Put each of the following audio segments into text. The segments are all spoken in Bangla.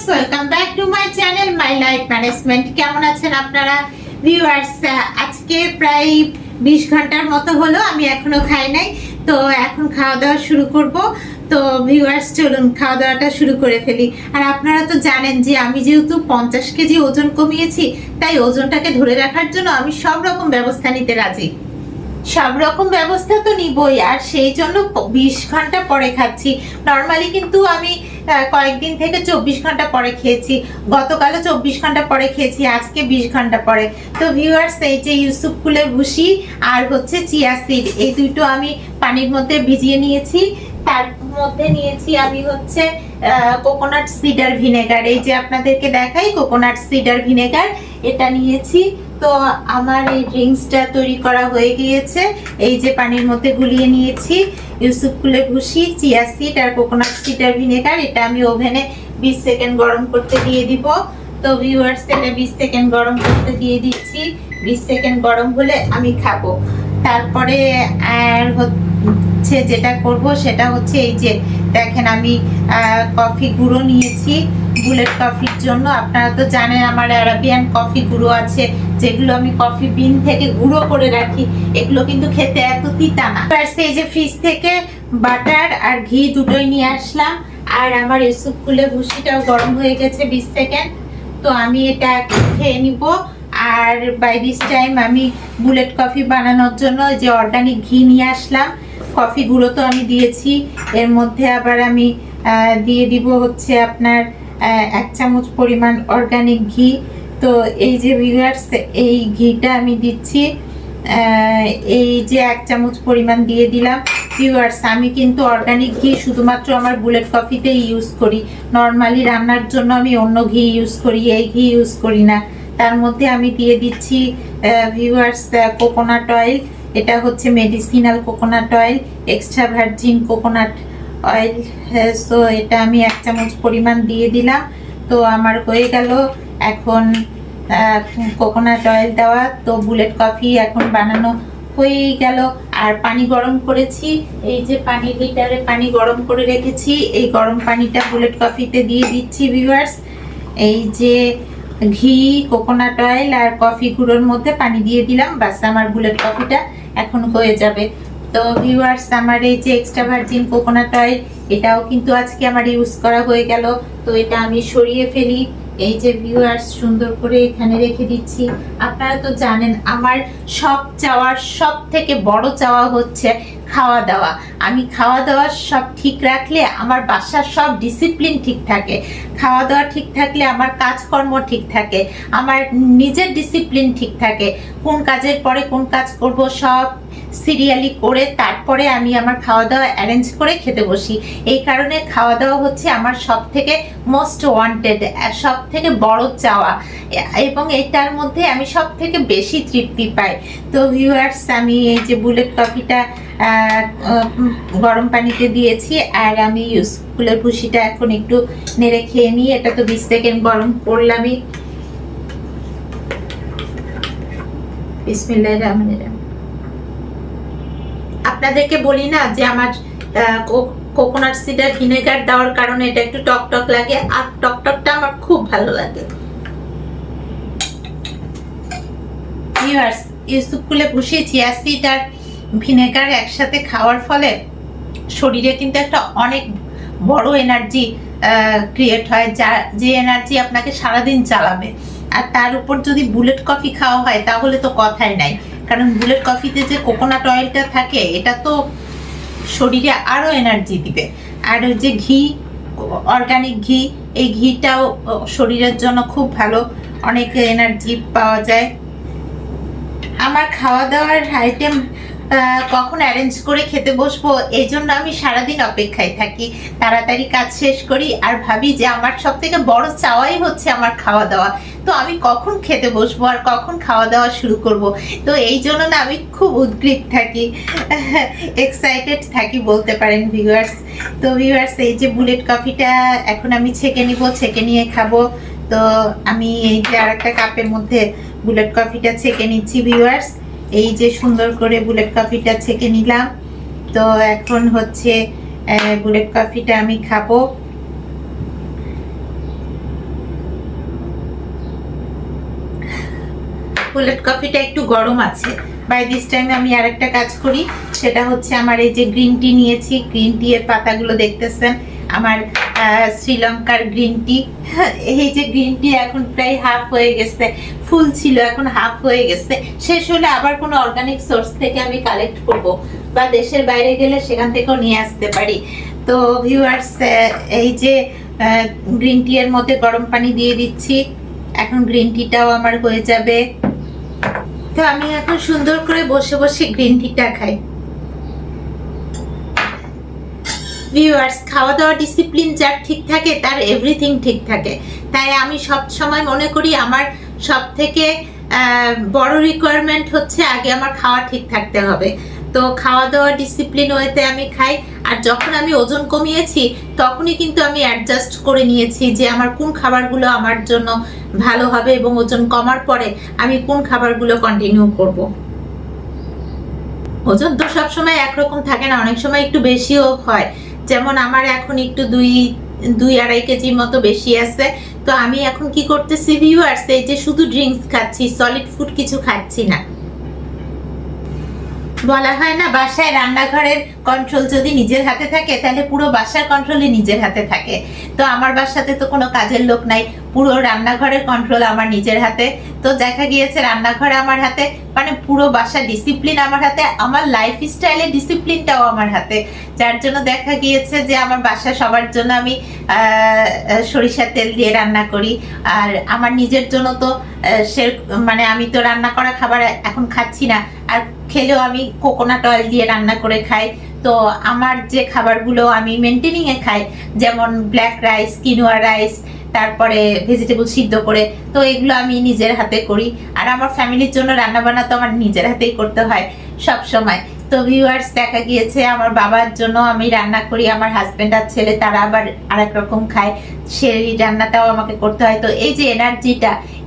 Viewers, welcome back to my channel my life management. কেমন আছেন আপনারা ভিউয়ার্স? আজকে প্রায় 20 ঘন্টার মতো হলো, আমি এখনো খাই নাই। তো এখন খাওয়া দাওয়া শুরু করব। তো ভিউয়ার্স, চলুন খাওয়া দাওয়াটা শুরু করে ফেলি। আর আপনারা তো জানেন যে আমি যেহেতু 50 কেজি ওজন কমিয়েছি, তাই ওজনটাকে ধরে রাখার জন্য আমি সব রকম ব্যবস্থা নিতে রাজি। সব রকম ব্যবস্থা তো নিবই, আর সেই জন্য 20 ঘন্টা পরে খাচ্ছি। নর্মালি কিন্তু আমি কয়েকদিন থেকে 24 ঘন্টা পরে খেয়েছি। গতকালও 24 ঘন্টা পরে খেয়েছি, আজকে 20 ঘন্টা পরে। তো ভিউয়ার্স, এই যে ইউসুফ কুলের ভুসি আর হচ্ছে চিয়া সিড, এই দুটো আমি পানির মধ্যে ভিজিয়ে নিয়েছি। তার মধ্যে নিয়েছি আমি হচ্ছে কোকোনাট সিডার ভিনেগার। এই যে আপনাদেরকে দেখাই, কোকোনাট সিডার ভিনেগার এটা নিয়েছি। তো আমার এই ড্রিঙ্কসটা তৈরি করা হয়ে গিয়েছে। এই যে পানির মধ্যে গুলিয়ে নিয়েছি ইউসুফ কুলের ভুসি, চিয়া সিড আর কোকোনাট সিডার ভিনেগার। এটা আমি ওভেনে 20 সেকেন্ড গরম করতে দিয়ে দিব। তো ভিউয়ার্স, এটা 20 সেকেন্ড গরম করতে দিয়ে দিচ্ছি। 20 সেকেন্ড গরম হলে আমি খাবো। তারপরে আর হচ্ছে যেটা করব সেটা হচ্ছে, এই যে দেখেন আমি কফি গুঁড়ো নিয়েছি বুলেট কফির জন্য। আপনারা তো জানেন আমার অ্যারাবিয়ান কফি গুঁড়ো আছে, যেগুলো আমি কফি বিন থেকে গুঁড়ো করে রাখি। এগুলো কিন্তু খেতে এত তিতা না। এই যে ফ্রিজ থেকে বাটার আর ঘি দুটোই নিয়ে আসলাম। আর আমার ইউসুফ কুলের ভুসিটাও গরম হয়ে গেছে 20 সেকেন্ড। তো আমি এটা খেয়ে নিব। আর বাই দিস টাইম আমি বুলেট কফি বানানোর জন্য যে অর্গানিক ঘি নিয়ে আসলাম। কফি গুঁড়ো তো আমি দিয়েছি, এর মধ্যে আবার আমি দিয়ে দিব হচ্ছে আপনার 1 চামচ পরিমাণ অর্গানিক ঘি। তো এই যে ভিউয়ার্স, এই ঘিটা আমি দিচ্ছি, এই যে 1 চামচ পরিমাণ দিয়ে দিলাম। ভিউয়ার্স, আমি কিন্তু অর্গানিক ঘি শুধুমাত্র আমার বুলেট কফিতেই ইউজ করি। নর্মালি রান্নার জন্য আমি অন্য ঘি ইউজ করি, এই ঘি ইউজ করি না। তার মধ্যে আমি দিয়ে দিচ্ছি ভিউয়ার্স কোকোনাট অয়েল। এটা হচ্ছে medicinal coconut oil, extra virgin coconut oil. So এটা আমি 1 চামচ পরিমাণ দিয়ে দিলাম। তো আমার হয়ে গেল এখন কোকোনাট অয়েল দেওয়া। তো বুলেট কফি এখন বানানো হয়েই গেল। আর পানি গরম করেছি, এই যে লিটারে পানি গরম করে রেখেছি, এই গরম পানিটা বুলেট কফিতে দিয়ে দিচ্ছি ভিউয়ার্স। এই যে ঘি, কোকোনাট অয়েল আর কফি গুঁড়োর মধ্যে পানি দিয়ে দিলাম, বাস আমার বুলেট কফিটা এখন হয়ে যাবে। তো ভিউয়ার্স, আমার এই যে এক্সট্রা ভার্জিন কোকোনাট অয়েল, এটাও কিন্তু আজকে আমার ইউজ করা হয়ে গেল। তো এটা আমি সরিয়ে ফেলি। এই যে ভিউয়ার্স, সুন্দর করে এখানে রেখে দিচ্ছি। আপনারা তো জানেন আমার সব থেকে বড় চাওয়া হচ্ছে খাওয়া দাওয়া। আমি খাওয়া দাওয়া সব ঠিক রাখলে আমার বাসার সব ডিসিপ্লিন ঠিক থাকে। খাওয়া দাওয়া ঠিক থাকলে আমার কাজকর্ম ঠিক থাকে, আমার নিজের ডিসিপ্লিন ঠিক থাকে। কোন কাজের পরে কোন কাজ করব সব সিরিয়ালি করে তারপরে আমি আমার খাওয়া দাওয়া অ্যারেঞ্জ করে খেতে বসি। এই কারণে খাওয়া দাওয়া হচ্ছে আমার সব থেকে মোস্ট ওয়ান্টেড, সব থেকে বড় চাওয়া, এবং এটার মধ্যে আমি সব থেকে বেশি তৃপ্তি পাই। তো ভিউয়ার্স, আমি এই যে বুলেট কফিটা গরম পানিতে দিয়েছি, আর আমি ইউসুফ কুলের ভুসিটা এখন একটু নেড়ে খেয়ে নিই। এটা তো 20 সেকেন্ড গরম করলামই। বিসমিল্লাহির রহমানির রহিম। আপনাদেরকে বলি না যে আমার কোকোনাট সিডার ভিনেগার দেওয়ার কারণে এটা একটু টক টক লাগে, আর টক টকটা আমার খুব ভালো লাগে। ভিউয়ার্স, ইউসুফ কুলে ভুসি, চিয়া সিড আর ভিনেগার একসাথে খাওয়ার ফলে শরীরে কিন্তু একটা অনেক বড় এনার্জি ক্রিয়েট হয়, যে এনার্জি আপনাকে সারাদিন চালাবে। আর তার উপর যদি বুলেট কফি খাওয়া হয় তাহলে তো কথাই নাই, কারণ বুলেট কফিতে যে কোকোনাট অয়েলটা থাকে এটা তো শরীরে আরো এনার্জি দিবে। আর যে ঘি, অর্গানিক ঘি, এই ঘিটাও শরীরের জন্য খুব ভালো, অনেক এনার্জি পাওয়া যায়। আমার খাওয়া দাওয়ার আইটেম কখন অ্যারেঞ্জ করে খেতে বসবো, এই জন্য আমি সারাদিন অপেক্ষায় থাকি। তাড়াতাড়ি কাজ শেষ করি আর ভাবি যে আমার সব থেকে বড় চাওয়াই হচ্ছে আমার খাওয়া দাওয়া। তো আমি কখন খেতে বসবো আর কখন খাওয়া দাওয়া শুরু করব। তো এই জন্য না আমি খুব উদ্গ্রীব থাকি, এক্সাইটেড থাকি বলতে পারেন ভিউয়ার্স। তো ভিউয়ার্স, এই যে বুলেট কফিটা এখন আমি ছেঁকে নিব, ছেঁকে নিয়ে খাবো। তো আমি এই যে আরেকটা কাপের মধ্যে বুলেট কফিটা ছেঁকে নিচ্ছি ভিউয়ার্স। এই যে সুন্দর করে বুলেট কফিটা ছেঁকে নিলাম। তো এখন হচ্ছে বুলেট কফিটা আমি খাবো। বুলেট কফিটা একটু গরম আছে। বাই দিস টাইম আমি আরেকটা কাজ করি, সেটা হচ্ছে আমার এই যে গ্রিন টি নিয়েছি, গ্রিন টি এর পাতাগুলো দেখতেছেন, আমার শ্রীলঙ্কার গ্রিন টি। এই যে গ্রিন টি এখন প্রায় হাফ হয়ে গেছে, ফুল ছিল এখন হাফ হয়ে গেছে। শেষ হলে আবার কোনো অর্গানিক সোর্স থেকে আমি কালেক্ট করব, বা দেশের বাইরে গেলে সেখান থেকেও নিয়ে আসতে পারি। তো ভিউয়ার্স, এই যে গ্রিন টি এর মধ্যে গরম পানি দিয়ে দিচ্ছি, এখন গ্রিন টিটাও আমার হয়ে যাবে। তো আমি এখন সুন্দর করে বসে বসে গ্রিন টিটা খাই। ভিউয়ার্স, খাওয়া দাওয়া ডিসিপ্লিন যার ঠিক থাকে তার এভরিথিং ঠিক থাকে। তাই আমি সব সময় মনে করি আমার সব থেকে বড় রিকোয়ারমেন্ট হচ্ছে আগে আমার খাওয়া ঠিক থাকতে হবে। তো খাওয়া দাওয়া ডিসিপ্লিন ওয়েতে আমি খাই। আর যখন আমি ওজন কমিয়েছি তখনই কিন্তু আমি অ্যাডজাস্ট করে নিয়েছি যে আমার কোন খাবারগুলো আমার জন্য ভালো হবে, এবং ওজন কমার পরে আমি কোন খাবারগুলো কন্টিনিউ করব। ওজন তো সবসময় একরকম থাকে না, অনেক সময় একটু বেশিও হয়। যেমন আমার এখন একটু 2-2.5 কেজির মতো বেশি আছে। তো আমি এখন কি করতেছি ভিউয়ার্স, এই যে শুধু ড্রিঙ্কস খাচ্ছি, সলিড ফুড কিছু খাচ্ছি না। বলা হয় না, বাসায় রান্নাঘরের কন্ট্রোল যদি নিজের হাতে থাকে তাহলে পুরো বাসার কন্ট্রোলই নিজের হাতে থাকে। তো আমার বাসাতে তো কোনো কাজের লোক নাই, পুরো রান্নাঘরের কন্ট্রোল আমার নিজের হাতে। তো দেখা গিয়েছে রান্নাঘরে আমার হাতে, মানে পুরো বাসার ডিসিপ্লিন আমার হাতে, আমার লাইফ স্টাইলের ডিসিপ্লিনটাও আমার হাতে। যার জন্য দেখা গিয়েছে যে আমার বাসা সবার জন্য আমি সরিষার তেল দিয়ে রান্না করি। আর আমার নিজের জন্য তো সে মানে আমি তো রান্না করা খাবার এখন খাচ্ছি না, আর খেলেও আমি কোকোনাট অয়েল দিয়ে রান্না করে খাই। তো আমার যে খাবারগুলো আমি মেনটেনিং এ খাই, যেমন ব্ল্যাক রাইস, কিনোয়া রাইস, তারপরে ভেজিটেবল সিদ্ধ করে, তো এগুলো আমি নিজের হাতে করি। আর আমার ফ্যামিলির জন্য রান্না বান্না তো আমার নিজের হাতেই করতে হয় সব সময়। তো ভিউয়ার্স, দেখা গিয়েছে আমার বাবার জন্য আমি রান্না করি, আমার হাজবেন্ড আর ছেলে তারা আবার আরেক রকম খায়, সেই রান্নাটাও আমাকে করতে হয়। তো এই যে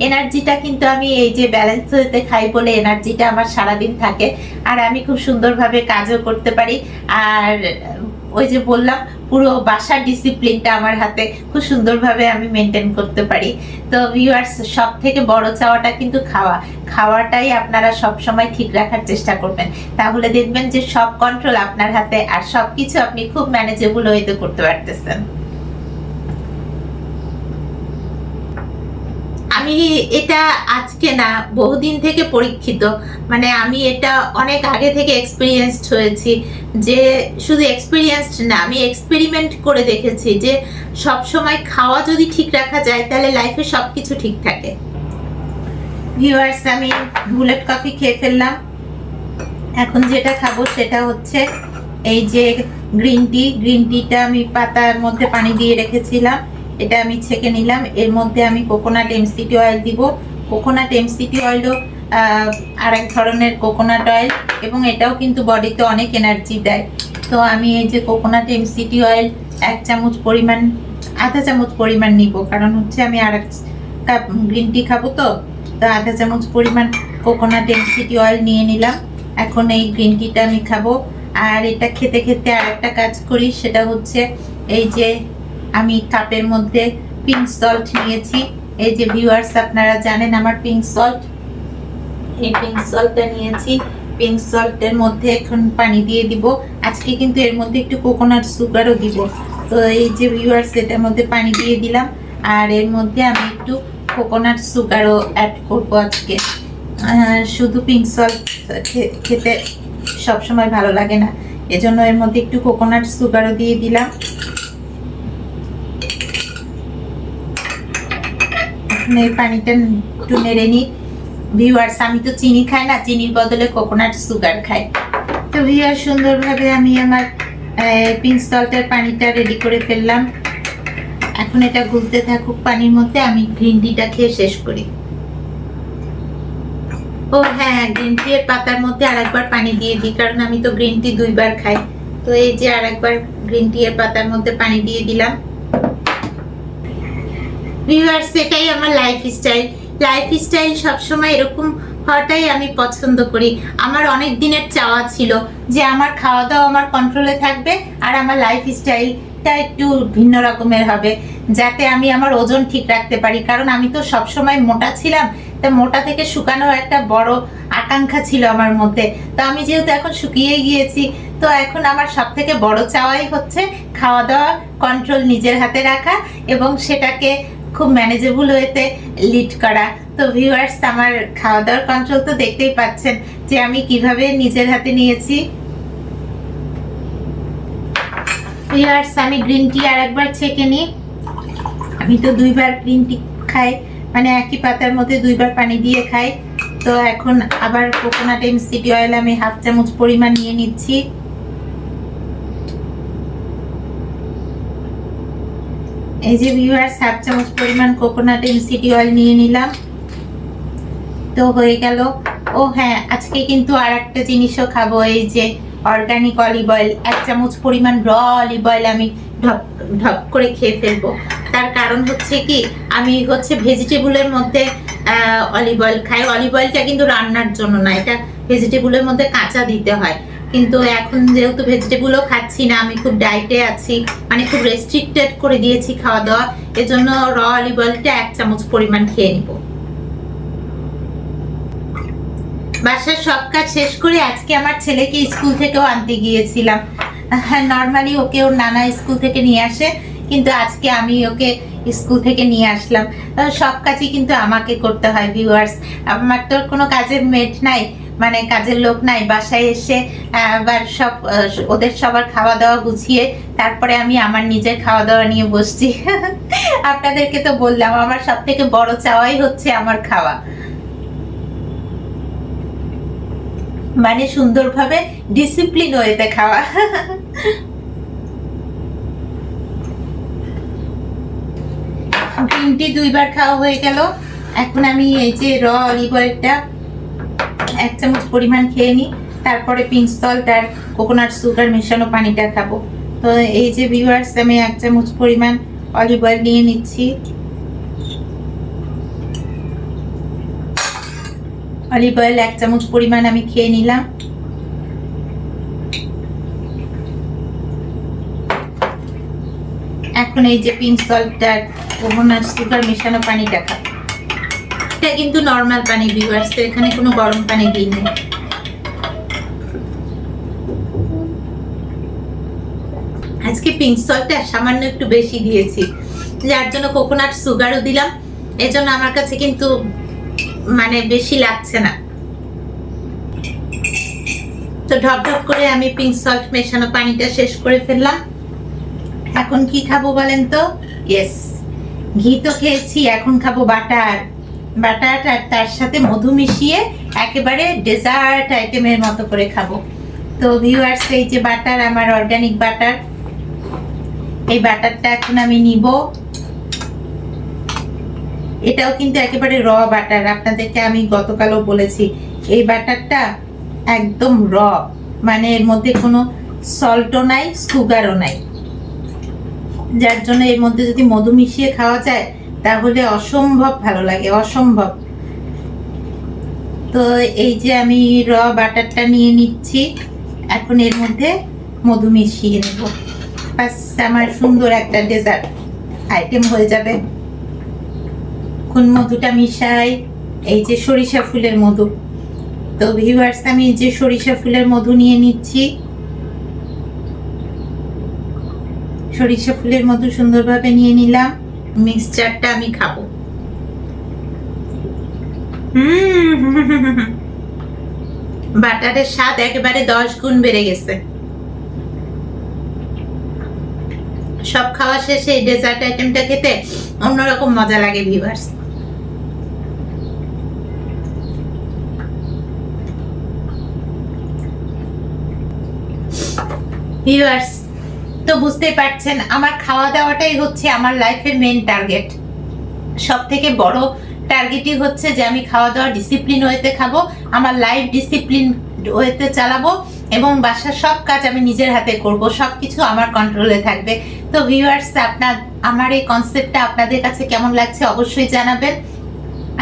এনার্জিটা কিন্তু আমি এই যে ব্যালেন্স হতে খাই বলে এনার্জিটা আমার সারাদিন থাকে, আর আমি খুব সুন্দরভাবে কাজও করতে পারি। আর ওই যে বললাম, পুরো বাসার ডিসিপ্লিনটা আমার হাতে, খুব সুন্দরভাবে আমি মেনটেন করতে পারি। তো ভিউয়ার্স, সব থেকে বড় চাওয়াটা কিন্তু খাওয়াটাই আপনারা সব সময় ঠিক রাখার চেষ্টা করবেন, তাহলে দেখবেন যে সব কন্ট্রোল আপনার হাতে, আর সবকিছু আপনি খুব ম্যানেজেবল ওয়েতে করতে পারতেছেন। আমি এটা আজকে না, বহুদিন থেকে পরীক্ষিত, মানে আমি এটা অনেক আগে থেকে এক্সপিরিয়েন্সড হয়েছি। যে শুধু এক্সপিরিয়েন্সড না, আমি এক্সপেরিমেন্ট করে দেখেছি যে সব সময় খাওয়া যদি ঠিক রাখা যায় তাহলে লাইফে সব কিছু ঠিক থাকে। ভিউয়ার্স, আমি বুলেট কফি খেয়ে ফেললাম। এখন যেটা খাবো সেটা হচ্ছে এই যে গ্রিন টিটা আমি পাতার মধ্যে পানি দিয়ে রেখেছিলাম, এটা আমি ছেঁকে নিলাম। এর মধ্যে আমি কোকোনাট এমসিটি অয়েল দিব। কোকোনাট এমসিটি অয়েলও আরেক ধরনের কোকোনাট অয়েল, এবং এটাও কিন্তু বডিতে অনেক এনার্জি দেয়। তো আমি এই যে কোকোনাট এমসিটি অয়েল 1 চামচ পরিমাণ, আধা চামচ পরিমাণ নিব, কারণ হচ্ছে আমি আরেক কাপ গ্রিন টি খাবো। তো আধা চামচ পরিমাণ কোকোনাট এমসিটি অয়েল নিয়ে নিলাম। এখন এই গ্রিন টিটা আমি খাবো। আর এটা খেতে খেতে আরেকটা কাজ করি, সেটা হচ্ছে এই যে আমি কাপের মধ্যে পিঙ্ক সল্ট নিয়েছি। এই যে ভিউয়ার্স, আপনারা জানেন আমার পিঙ্ক সল্ট, এই পিঙ্ক সল্টটা নিয়েছি। পিঙ্ক সল্টের মধ্যে এখন পানি দিয়ে দিব। আজকে কিন্তু এর মধ্যে একটু কোকোনাট সুগারও দিব। তো এই যে ভিউয়ার্স, এটার মধ্যে পানি দিয়ে দিলাম, আর এর মধ্যে আমি একটু কোকোনাট সুগারও অ্যাড করবো আজকে। শুধু পিঙ্ক সল্ট খেতে সবসময় ভালো লাগে না, এজন্য এর মধ্যে একটু কোকোনাট সুগারও দিয়ে দিলাম। এই পানিটা একটু নেড়ে নিই। ভিউয়ার্স, আমি তো চিনি খাই না, চিনির বদলে কোকোনাট সুগার খাই। তো ভিউয়ার্স, সুন্দরভাবে আমি আমার পিঙ্ক সল্টের পানিটা রেডি করে ফেললাম। এখন এটা গুলতে থাকুক পানির মধ্যে, আমি গ্রিন টিটা খেয়ে শেষ করি। ও হ্যাঁ, গ্রিন টি এর পাতার মধ্যে আরেকবার পানি দিয়ে দিই, কারণ আমি তো গ্রিন টি 2 বার খাই। তো এই যে আরেকবার গ্রিন টি এর পাতার মধ্যে পানি দিয়ে দিলাম। ভিউয়ার্স, এটাই আমার লাইফস্টাইল সবসময় এরকম হওয়াটাই আমি পছন্দ করি। আমার অনেক দিনের চাওয়া ছিল যে আমার খাওয়া দাওয়া আমার কন্ট্রোলে থাকবে, আর আমার লাইফস্টাইলটা একটু ভিন্ন রকমের হবে, যাতে আমি আমার ওজন ঠিক রাখতে পারি। কারণ আমি তো সবসময় মোটা ছিলাম, তা মোটা থেকে শুকানো একটা বড় আকাঙ্ক্ষা ছিল আমার মধ্যে। তো আমি যেহেতু এখন শুকিয়ে গিয়েছি, তো এখন আমার সব থেকে বড় চাওয়াই হচ্ছে খাওয়া দাওয়া কন্ট্রোল নিজের হাতে রাখা এবং সেটাকে খুব ম্যানেজেবল ওয়েতে লিড করা। তো ভিউয়ার্স, আমার খাওয়া দাওয়ার কন্ট্রোল তো দেখতেই পাচ্ছেন যে আমি কিভাবে নিজের হাতে নিয়েছি। ভিউয়ার্স, আমি গ্রিন টি আর একবার ছেঁকে নিই। আমি তো 2বার গ্রিন টি খাই, মানে একই পাতার মধ্যে 2বার পানি দিয়ে খাই। তো এখন আবার কোকোনাট এমসিডি অয়েল আমি 1/2 চামচ পরিমাণ নিয়ে নিচ্ছি। এই যে ভিউয়ার্স, 1/2 চামচ পরিমাণ কোকোনাট এমসিডি অয়েল নিয়ে নিলাম। তো হয়ে গেল। ও হ্যাঁ, আজকে কিন্তু আর একটা জিনিসও খাবো, এই যে অর্গানিক অলিভ অয়েল। 1 চামচ পরিমাণ র অলিভ অয়েল আমি ঢপ ঢপ করে খেয়ে ফেলবো। তার কারণ হচ্ছে কি, আমি হচ্ছে ভেজিটেবলের মধ্যে অলিভ অয়েল খাই। অলিভ অয়েলটা কিন্তু রান্নার জন্য না, এটা ভেজিটেবলের মধ্যে কাঁচা দিতে হয়। কিন্তু এখন যেহেতু ভেজিটেবলও খাচ্ছি না, আমি খুব ডায়েটে আছি, মানে খুব রেস্ট্রিক্টেড করে দিয়েছি খাওয়া দাওয়া, এজন্য র অলিভ অয়েলটা 1 চামচ পরিমাণ খেয়ে নিব। বাসার সব কাজ শেষ করে আজকে আমার ছেলেকে স্কুল থেকেও আনতে গিয়েছিলাম। নর্মালি ওকে ওর নানা স্কুল থেকে নিয়ে আসে, কিন্তু আজকে আমি ওকে স্কুল থেকে নিয়ে আসলাম। সব কাজই কিন্তু আমাকে করতে হয় ভিউয়ার্স। আমার তো কোনো কাজের মেট নাই, মানে কাজের লোক নাই। বাসায় এসে আবার সব ওদের সবার খাওয়া দাওয়া গুছিয়ে তারপরে আমি আমার নিজের খাওয়া দাওয়া নিয়ে বসছি। আপনাদেরকে তো বললাম আমার সব থেকে বড় চাওয়াই হচ্ছে আমার খাওয়া, মানে সুন্দরভাবে ডিসিপ্লিন ওয়েতে খাওয়া। গ্রিন টি 2বার খাওয়া হয়ে গেল। এখন আমি এই যে র অলিভ অয়েলটা 1 চামচ পরিমাণ খেয়ে নিই, তারপরে পিঙ্ক সল্ট আর কোকোনাট সুগার মেশানো পানিটা খাবো। তো এই যে ভিউয়ার্স, আমি 1 চামচ পরিমাণ অলিভ অয়েল নিয়ে নিচ্ছি। অলিভ অয়েল 1 চামচ পরিমাণ আমি খেয়ে নিলাম। এখন এই যে পিঙ্ক সল্ট আর কোকোনাট সুগার মেশানো পানিটা খাবো। এটা কিন্তু নর্মাল পানি ভিউয়ার্স, এখানে কোনো গরম পানি দিইনি। আজকে পিঙ্ক সল্টটা সামান্য একটু বেশি দিয়েছি, যার জন্য কোকোনাট সুগারও দিলাম, এজন্য আমার কাছে কিন্তু মানে বেশি লাগছে না। তো ঢপ ঢপ করে আমি পিঙ্ক সল্ট মেশানো পানিটা শেষ করে ফেললাম। এখন কি খাবো বলেন তো? ইয়েস, ঘি তো খেয়েছি, এখন খাবো বাটার। বাটার আর তার সাথে মধু মিশিয়ে একেবারে ডেজার্ট আইটেমের মতো করে খাবো। তো ভিউয়ার্স, এই যে বাটার, আমার অর্গানিক বাটার, এই বাটারটা এখন আমি নিব। এটাও কিন্তু একেবারে র বাটার, আপনাদেরকে আমি গতকালও বলেছি এই বাটারটা একদম র, মানে এর মধ্যে কোনো সল্টও নাই, সুগারও নাই, যার জন্য এর মধ্যে যদি মধু মিশিয়ে খাওয়া যায় তাহলে অসম্ভব ভালো লাগে, অসম্ভব। তো এই যে আমি র বাটারটা নিয়ে নিচ্ছি, এখন এর মধ্যে মধু মিশিয়ে নেব, বাস আমার সুন্দর একটা ডেজার্ট আইটেম হয়ে যাবে। কোন মধুটা মিশাই? এই যে সরিষা ফুলের মধু। তো ভিউয়ার্স, আমি যে সরিষা ফুলের মধু নিয়ে নিচ্ছি, সরিষা ফুলের মধু সুন্দরভাবে নিয়ে নিলাম। মিক্সচারটা আমি খাবো। বাটারের স্বাদ একেবারে 10 গুণ বেড়ে গেছে। সব খাওয়া শেষে এই ডেজার্ট আইটেমটা খেতে অন্যরকম মজা লাগে ভিউয়ার্স। ভিউয়ার্স, তো বুঝতেই পারছেন আমার খাওয়া দাওয়াটাই হচ্ছে আমার লাইফের মেইন টার্গেট। সব থেকে বড় টার্গেটই হচ্ছে যে আমি খাওয়া দাওয়া ডিসিপ্লিন ওয়েতে খাবো, আমার লাইফ ডিসিপ্লিন ওয়েতে চালাবো এবং বাসার সব কাজ আমি নিজের হাতে করব, সবকিছু আমার কন্ট্রোলে থাকবে। তো ভিউয়ার্স, আমার এই কনসেপ্টটা আপনাদের কাছে কেমন লাগছে অবশ্যই জানাবেন,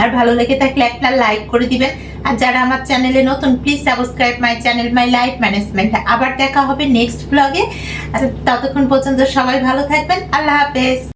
আর ভালো লেগে থাকলে একটা লাইক করে দিবেন। আর যারা আমার চ্যানেলে নতুন, please subscribe my channel my life management. আবার দেখা হবে নেক্সট ব্লগে। ততক্ষণ পর্যন্ত সবাই ভালো থাকবেন। আল্লাহ হাফেজ।